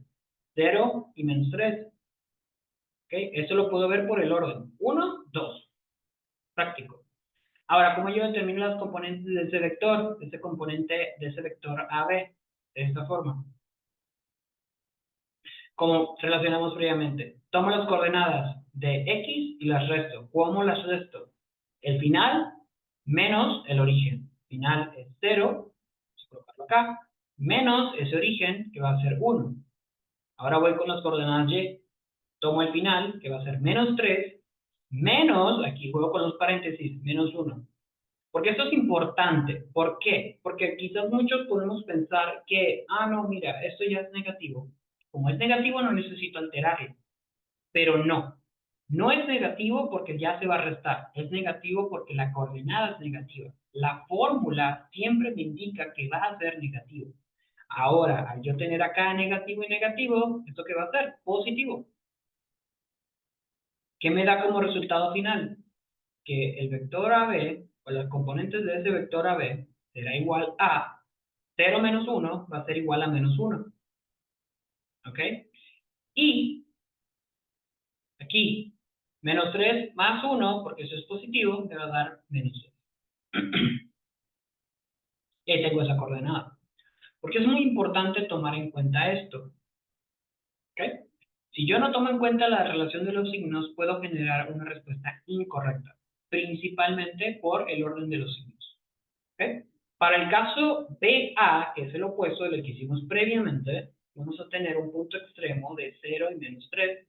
0 y menos 3. ¿Ok? Eso lo puedo ver por el orden. 1, 2. Práctico. Ahora, ¿cómo yo determino las componentes de ese vector? De ese componente, de ese vector AB. De esta forma. Como relacionamos previamente. Tomo las coordenadas de X y las resto. ¿Cómo las resto? El final menos el origen. Final es 0. Vamos a colocarlo acá. Menos ese origen, que va a ser 1. Ahora voy con las coordenadas Y. Tomo el final, que va a ser menos 3, menos, aquí juego con los paréntesis, menos 1. Porque esto es importante. ¿Por qué? Porque quizás muchos podemos pensar que, no, mira, esto ya es negativo. Como es negativo, no necesito alterarlo. Pero no. No es negativo porque ya se va a restar. Es negativo porque la coordenada es negativa. La fórmula siempre me indica que va a ser negativo. Ahora, al yo tener acá negativo y negativo, ¿esto qué va a ser? Positivo. ¿Qué me da como resultado final? Que el vector AB, o las componentes de ese vector AB, será igual a 0 menos 1, va a ser igual a menos 1. ¿Ok? Y aquí, menos 3 más 1, porque eso es positivo, me va a dar menos 2. Y ahí tengo esa coordenada. Porque es muy importante tomar en cuenta esto. ¿Ok? Si yo no tomo en cuenta la relación de los signos, puedo generar una respuesta incorrecta, principalmente por el orden de los signos. ¿Ok? Para el caso BA, que es el opuesto del que hicimos previamente, vamos a tener un punto extremo de 0 y menos 3.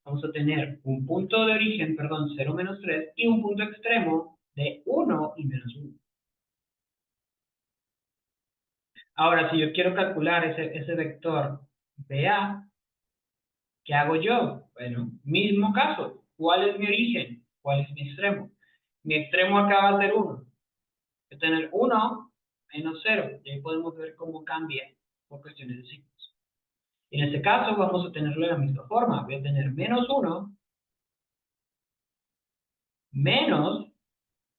Vamos a tener un punto de origen, perdón, 0 menos 3, y un punto extremo de 1 y menos 1. Ahora, si yo quiero calcular ese vector BA, ¿qué hago yo? Bueno, mismo caso. ¿Cuál es mi origen? ¿Cuál es mi extremo? Mi extremo acá va a ser 1. Voy a tener 1 menos 0. Y ahí podemos ver cómo cambia por cuestiones de signos. En este caso vamos a tenerlo de la misma forma. Voy a tener menos 1 menos,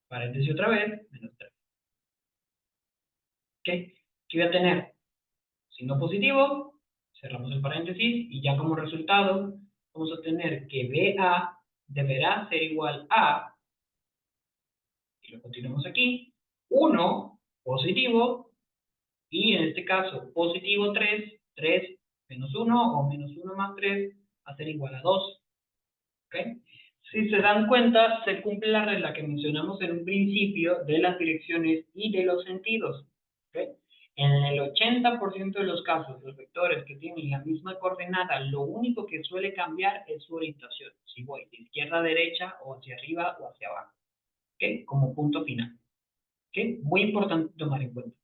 paréntesis otra vez, menos 3. ¿Ok? ¿Qué voy a tener? Signo positivo, cerramos el paréntesis y ya como resultado vamos a tener que BA deberá ser igual a, y lo continuamos aquí, 1 positivo y en este caso positivo 3, 3 menos 1 o menos 1 más 3 va a ser igual a 2. ¿Ok? Si se dan cuenta, se cumple la regla que mencionamos en un principio de las direcciones y de los sentidos. ¿Ok? En el 80% de los casos, los vectores que tienen la misma coordenada, lo único que suele cambiar es su orientación. Si voy de izquierda a derecha o hacia arriba o hacia abajo. ¿Ok? Como punto final. ¿Ok? Muy importante tomar en cuenta.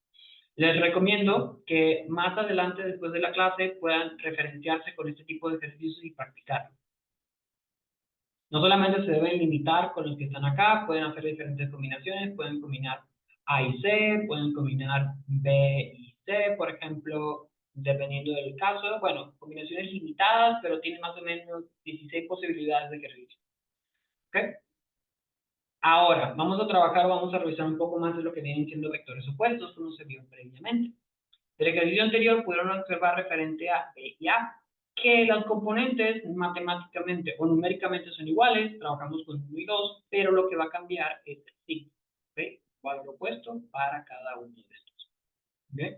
Les recomiendo que más adelante, después de la clase, puedan referenciarse con este tipo de ejercicios y practicarlo. No solamente se deben limitar con los que están acá, pueden hacer diferentes combinaciones, pueden combinar A y C, pueden combinar B y C, por ejemplo, dependiendo del caso. Bueno, combinaciones limitadas, pero tienen más o menos 16 posibilidades de ejercicio. ¿Ok? Ahora, vamos a trabajar, vamos a revisar un poco más de lo que vienen siendo vectores opuestos, como se vio previamente. Del ejercicio anterior pudieron observar referente a B y A, que las componentes matemáticamente o numéricamente son iguales, trabajamos con 1 y 2, pero lo que va a cambiar es el signo. ¿Okay? Valor opuesto para cada uno de estos. ¿Okay?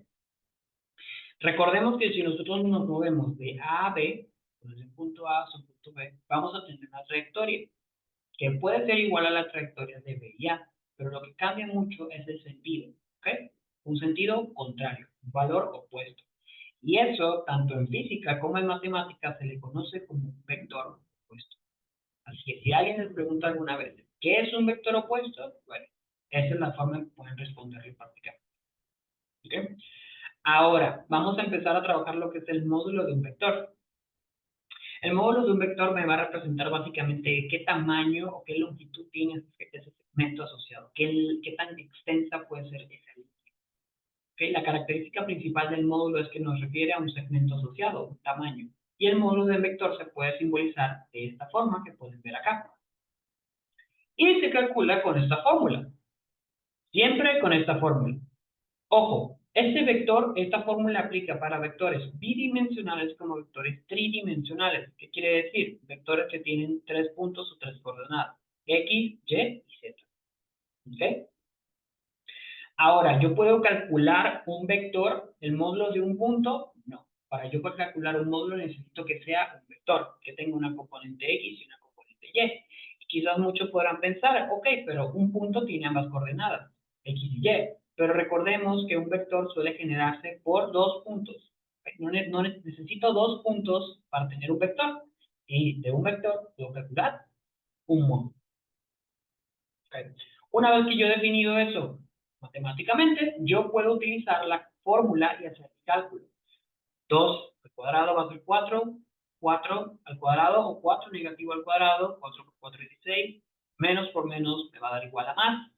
Recordemos que si nosotros nos movemos de A a B, desde un punto A a un punto B, vamos a tener una trayectoria que puede ser igual a la trayectoria de B y A, pero lo que cambia mucho es el sentido, ¿ok? Un sentido contrario, un valor opuesto. Y eso, tanto en física como en matemáticas, se le conoce como un vector opuesto. Así que si alguien les pregunta alguna vez, ¿qué es un vector opuesto? Bueno, esa es la forma en que pueden responderlo y practicar. ¿Okay? Ahora, vamos a empezar a trabajar lo que es el módulo de un vector. El módulo de un vector me va a representar básicamente qué tamaño o qué longitud tiene ese segmento asociado, qué tan extensa puede ser esa línea. ¿Okay? La característica principal del módulo es que nos refiere a un segmento asociado, un tamaño. Y el módulo del vector se puede simbolizar de esta forma que pueden ver acá. Y se calcula con esta fórmula. Siempre con esta fórmula. Ojo, este vector, esta fórmula aplica para vectores bidimensionales como vectores tridimensionales. ¿Qué quiere decir? Vectores que tienen 3 puntos o 3 coordenadas. X, Y y Z. ¿Ok? Ahora, ¿yo puedo calcular un vector, el módulo de un punto? No. Para yo poder calcular un módulo necesito que sea un vector, que tenga una componente X y una componente Y. Y quizás muchos podrán pensar, ok, pero un punto tiene ambas coordenadas, X y Y. Pero recordemos que un vector suele generarse por 2 puntos. No necesito 2 puntos para tener un vector. Y de un vector puedo calcular un módulo. Okay. Una vez que yo he definido eso matemáticamente, yo puedo utilizar la fórmula y hacer el cálculo. 2 al cuadrado va a ser 4, 4 al cuadrado o 4 negativo al cuadrado, 4 por 4 es 16, menos por menos me va a dar igual a más,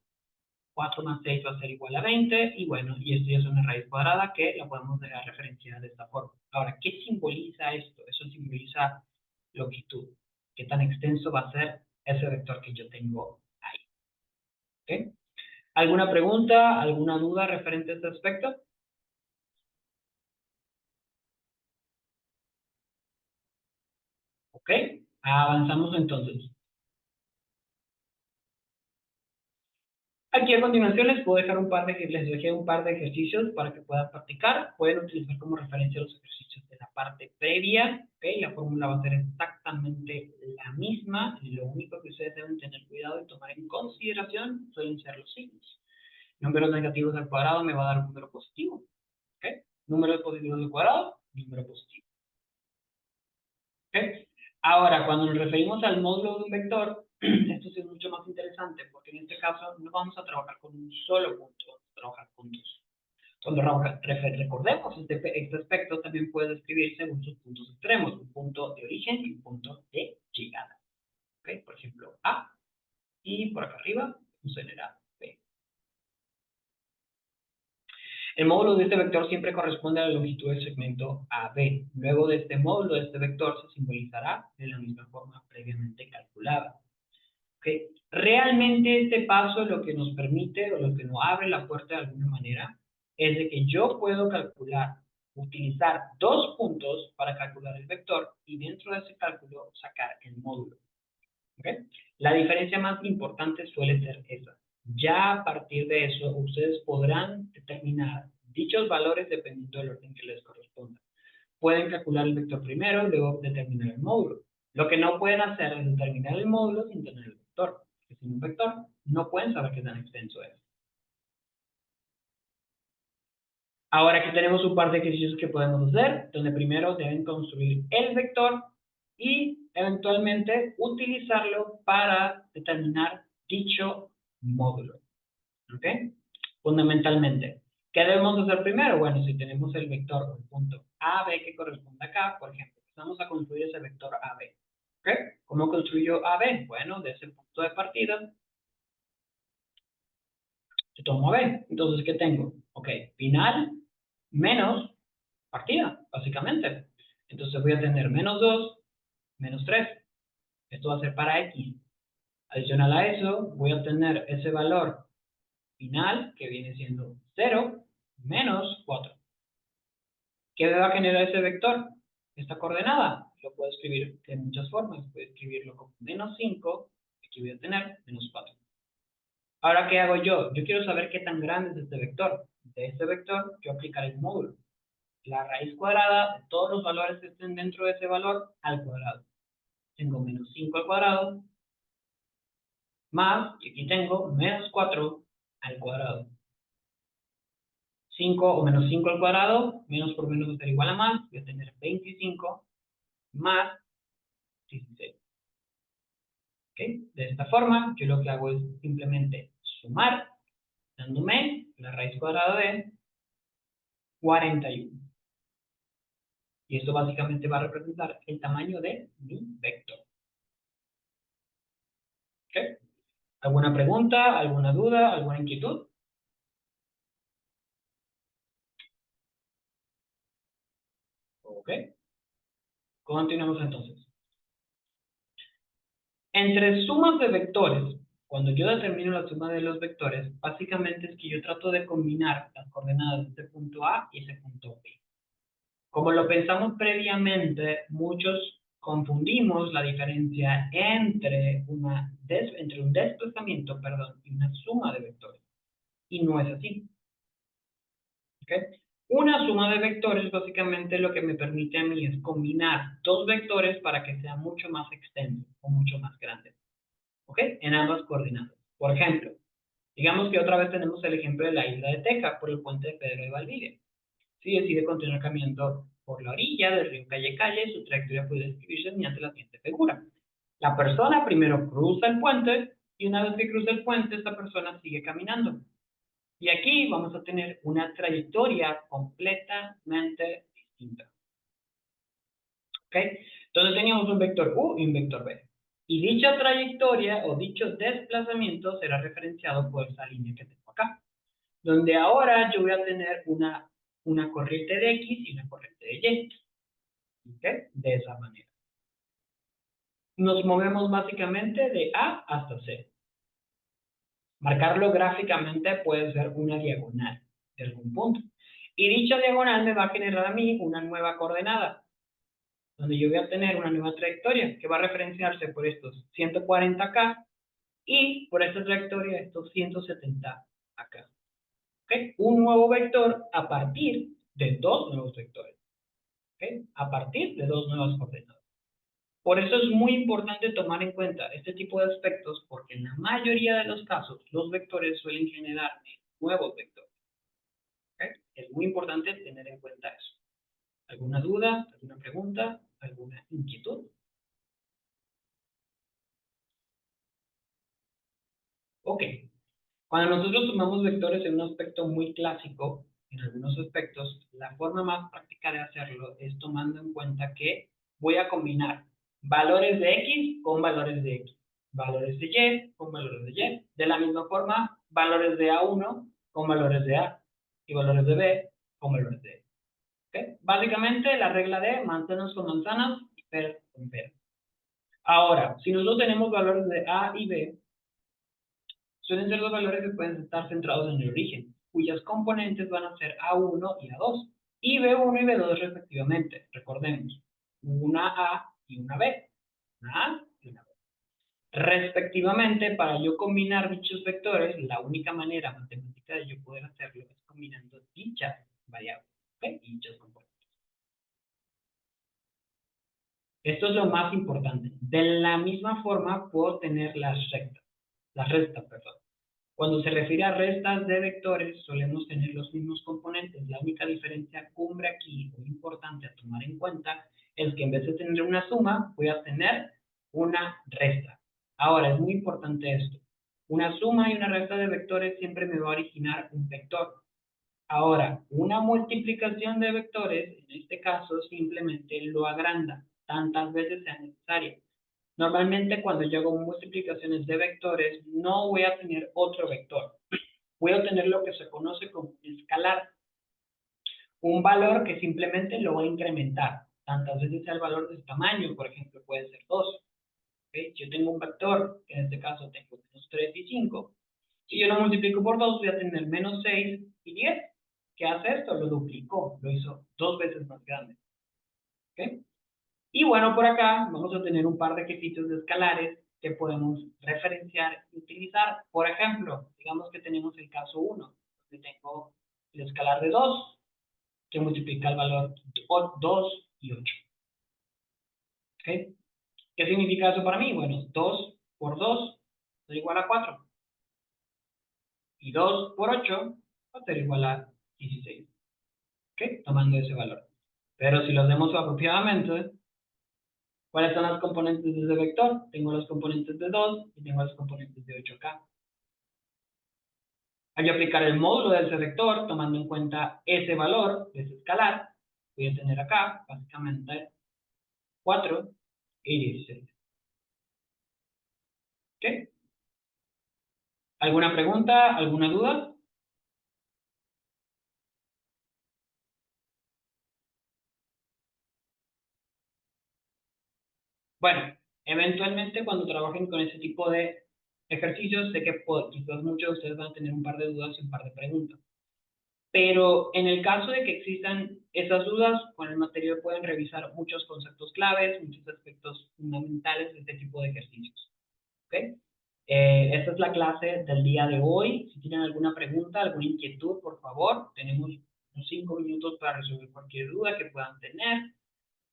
4 más 6 va a ser igual a 20, y bueno, y esto ya es una raíz cuadrada que la podemos dejar referenciada de esta forma. Ahora, ¿qué simboliza esto? Eso simboliza longitud, qué tan extenso va a ser ese vector que yo tengo ahí. ¿Okay? ¿Alguna pregunta, alguna duda referente a este aspecto? ¿Ok? Avanzamos entonces. Aquí a continuación les puedo dejar les dejé un par de ejercicios para que puedan practicar. Pueden utilizar como referencia los ejercicios de la parte previa. ¿Ok? La fórmula va a ser exactamente la misma. Lo único que ustedes deben tener cuidado y tomar en consideración suelen ser los signos. Números negativos al cuadrado me va a dar un número positivo. ¿Ok? Números positivos al cuadrado, número positivo. ¿Okay? Ahora, cuando nos referimos al módulo de un vector, esto sí es mucho más interesante, porque en este caso no vamos a trabajar con un solo punto, vamos a trabajar con dos. Cuando recordemos este aspecto, también puede describirse según sus puntos extremos, un punto de origen y un punto de llegada. ¿Okay? Por ejemplo, A, y por acá arriba, un general B. El módulo de este vector siempre corresponde a la longitud del segmento AB. Luego de este módulo, de este vector se simbolizará de la misma forma previamente calculada. ¿Okay? Realmente este paso lo que nos permite o lo que nos abre la puerta de alguna manera es de que yo puedo calcular, utilizar 2 puntos para calcular el vector y dentro de ese cálculo sacar el módulo. ¿Okay? La diferencia más importante suele ser esa. Ya a partir de eso, ustedes podrán determinar dichos valores dependiendo del orden que les corresponda. Pueden calcular el vector primero y luego determinar el módulo. Lo que no pueden hacer es determinar el módulo sin tener el vector. Porque sin un vector no pueden saber qué tan extenso es. Ahora aquí tenemos un par de ejercicios que podemos hacer, donde primero deben construir el vector y eventualmente utilizarlo para determinar dicho módulo. ¿Ok? Fundamentalmente. ¿Qué debemos hacer primero? Bueno, si tenemos el vector o el punto AB que corresponde acá, por ejemplo, vamos a construir ese vector AB. ¿Ok? ¿Cómo construyo AB? Bueno, de ese punto de partida, yo tomo AB. Entonces, ¿qué tengo? Ok, final menos partida, básicamente. Entonces voy a tener menos 2, menos 3. Esto va a ser para X. Adicional a eso, voy a obtener ese valor final, que viene siendo 0, menos 4. ¿Qué me va a generar ese vector? Esta coordenada. Lo puedo escribir de muchas formas. Puedo escribirlo como menos 5, aquí voy a tener menos 4. Ahora, ¿qué hago yo? Yo quiero saber qué tan grande es este vector. De este vector, yo aplicaré el módulo. La raíz cuadrada de todos los valores que estén dentro de ese valor al cuadrado. Tengo menos 5 al cuadrado, más, y aquí tengo menos 4 al cuadrado. 5 o menos 5 al cuadrado, menos por menos va a ser igual a más, voy a tener 25 más 16. ¿Ok? De esta forma, yo lo que hago es simplemente sumar, dándome la raíz cuadrada de 41. Y esto básicamente va a representar el tamaño de mi vector. ¿Ok? ¿Alguna pregunta, alguna duda, alguna inquietud? ¿Ok? Continuamos entonces. Entre sumas de vectores, cuando yo determino la suma de los vectores, básicamente es que yo trato de combinar las coordenadas de este punto A y ese punto B. Como lo pensamos previamente, muchos confundimos la diferencia entre entre un desplazamiento, perdón, y una suma de vectores. Y no es así. ¿Okay? Una suma de vectores básicamente lo que me permite a mí es combinar dos vectores para que sea mucho más extenso o mucho más grande. ¿Ok? En ambas coordenadas. Por ejemplo, digamos que otra vez tenemos el ejemplo de la isla de Teca por el puente de Pedro de Valdivia. Si decide continuar caminando por la orilla del río Calle Calle, su trayectoria puede describirse mediante la siguiente figura. La persona primero cruza el puente y una vez que cruza el puente, esta persona sigue caminando. Y aquí vamos a tener una trayectoria completamente distinta. ¿Ok? Entonces teníamos un vector U y un vector B. Y dicha trayectoria o dicho desplazamiento será referenciado por esa línea que tengo acá. Donde ahora yo voy a tener una corriente de X y una corriente de Y. ¿Ok? De esa manera. Nos movemos básicamente de A hasta C. Marcarlo gráficamente puede ser una diagonal de algún punto. Y dicha diagonal me va a generar a mí una nueva coordenada, donde yo voy a tener una nueva trayectoria que va a referenciarse por estos 140 acá y por esta trayectoria estos 170 acá. ¿Okay? Un nuevo vector a partir de dos nuevos vectores. ¿Okay? A partir de dos nuevas coordenadas. Por eso es muy importante tomar en cuenta este tipo de aspectos porque en la mayoría de los casos los vectores suelen generar nuevos vectores. ¿Okay? Es muy importante tener en cuenta eso. ¿Alguna duda? ¿Alguna pregunta? ¿Alguna inquietud? Ok. Cuando nosotros sumamos vectores en un aspecto muy clásico, en algunos aspectos, la forma más práctica de hacerlo es tomando en cuenta que voy a combinar valores de X con valores de X, valores de Y con valores de Y. De la misma forma, valores de A1 con valores de A y valores de B con valores de E. ¿Okay? Básicamente, la regla de manzanas con manzanas y peras con peras. Ahora, si nosotros tenemos valores de A y B, suelen ser los valores que pueden estar centrados en el origen, cuyas componentes van a ser A1 y A2, y B1 y B2 respectivamente. Recordemos, una A y una B. Una A y una B. Respectivamente, para yo combinar dichos vectores, la única manera matemática de yo poder hacerlo es combinando dichas variables, ¿okay? Y dichos componentes. Esto es lo más importante. De la misma forma, puedo tener las restas, perdón. Cuando se refiere a restas de vectores, solemos tener los mismos componentes. La única diferencia cumbre aquí, muy importante a tomar en cuenta, es que en vez de tener una suma, voy a tener una resta. Ahora, es muy importante esto. Una suma y una resta de vectores siempre me va a originar un vector. Ahora, una multiplicación de vectores, en este caso, simplemente lo agranda tantas veces sea necesario. Normalmente cuando yo hago multiplicaciones de vectores, no voy a tener otro vector. Voy a tener lo que se conoce como escalar. Un valor que simplemente lo va a incrementar. Tantas veces sea el valor de su tamaño, por ejemplo, puede ser 2. ¿Okay? Yo tengo un vector, que en este caso tengo menos 3 y 5. Si yo lo multiplico por 2, voy a tener menos 6 y 10. ¿Qué hace esto? Lo duplicó, lo hizo 2 veces más grande. ¿Okay? Y bueno, por acá vamos a tener un par de quesitos de escalares que podemos referenciar y utilizar. Por ejemplo, digamos que tenemos el caso 1, donde tengo el escalar de 2, que multiplica el valor 2 y 8. ¿Okay? ¿Qué significa eso para mí? Bueno, 2 por 2 es igual a 4. y 2 por 8 va a ser igual a 16. ¿Ok? Tomando ese valor. Pero si lo hacemos apropiadamente, ¿cuáles son las componentes de ese vector? Tengo los componentes de 2 y tengo los componentes de 8 acá. Hay que aplicar el módulo de ese vector tomando en cuenta ese valor de ese escalar. Voy a tener acá, básicamente, 4 y 16. ¿Ok? ¿Alguna pregunta? ¿Alguna duda? Bueno, eventualmente cuando trabajen con ese tipo de ejercicios, sé que quizás muchos de ustedes van a tener un par de dudas y un par de preguntas. Pero en el caso de que existan esas dudas, con el material pueden revisar muchos conceptos claves, muchos aspectos fundamentales de este tipo de ejercicios. ¿Ok? Esta es la clase del día de hoy. Si tienen alguna pregunta, alguna inquietud, por favor, tenemos unos 5 minutos para resolver cualquier duda que puedan tener.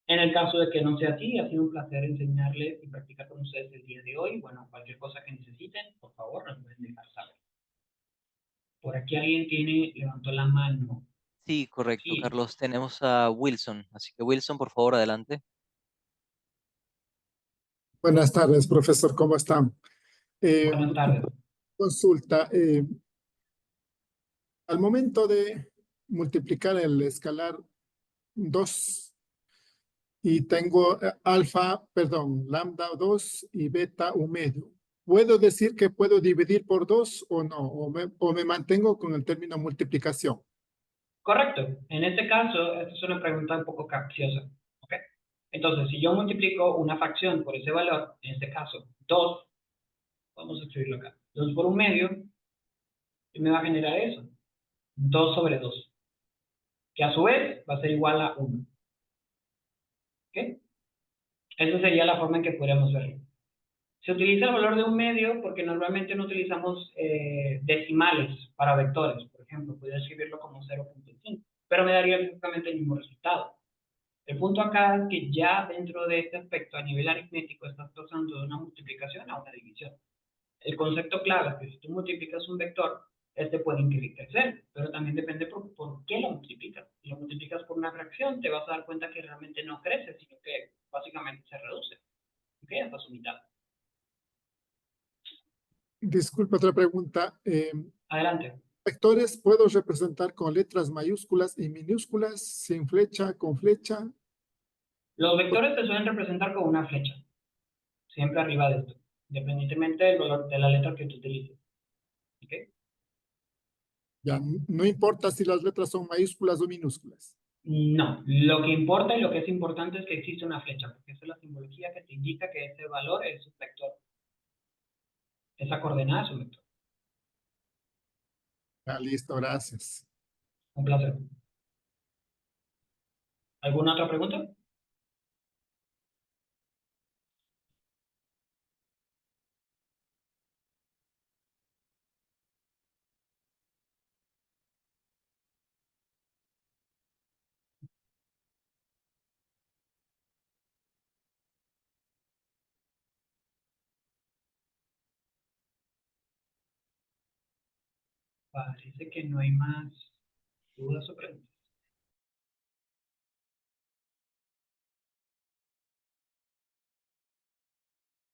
En el caso de que no sea así, ha sido un placer enseñarles y practicar con ustedes el día de hoy. Bueno, cualquier cosa que necesiten, por favor, nos pueden dejar saber. Por aquí alguien levantó la mano. Sí, correcto, Sí, Carlos. Tenemos a Wilson. Así que Wilson, por favor, adelante. Buenas tardes, profesor, ¿cómo están? buenas tardes. Consulta, al momento de multiplicar el escalar 2 y tengo lambda 2 y beta 1 medio, ¿puedo decir que puedo dividir por 2 o no? O me mantengo con el término multiplicación? Correcto. En este caso, esta es una pregunta un poco capciosa. ¿Ok? Entonces, si yo multiplico una fracción por ese valor, en este caso 2, vamos a escribirlo acá, 2 por un medio, ¿qué me va a generar eso? 2 sobre 2, que a su vez va a ser igual a 1. ¿Ok? Esa sería la forma en que podríamos verlo. Se utiliza el valor de un medio porque normalmente no utilizamos decimales para vectores. Por ejemplo, podría escribirlo como 0.5, pero me daría exactamente el mismo resultado. El punto acá es que ya dentro de este aspecto, a nivel aritmético, estás pasando de una multiplicación a una división. El concepto clave es que si tú multiplicas un vector, este puede crecer, pero también depende por qué lo multiplicas. Si lo multiplicas por una fracción, te vas a dar cuenta que realmente no crece, sino que básicamente se reduce. ¿Ok? Hasta su mitad. Disculpa, otra pregunta. Adelante. ¿Vectores puedo representar con letras mayúsculas y minúsculas, sin flecha, con flecha? Los vectores se suelen representar con una flecha, siempre arriba de esto, independientemente del valor de la letra que tú utilices. ¿Ok? Ya, no importa si las letras son mayúsculas o minúsculas. No, lo que importa y lo que es importante es que existe una flecha, porque esa es la simbología que te indica que ese valor es un vector. Esa coordenada es un vector. Ya, listo, gracias. Un placer. ¿Alguna otra pregunta? Parece que no hay más dudas o preguntas.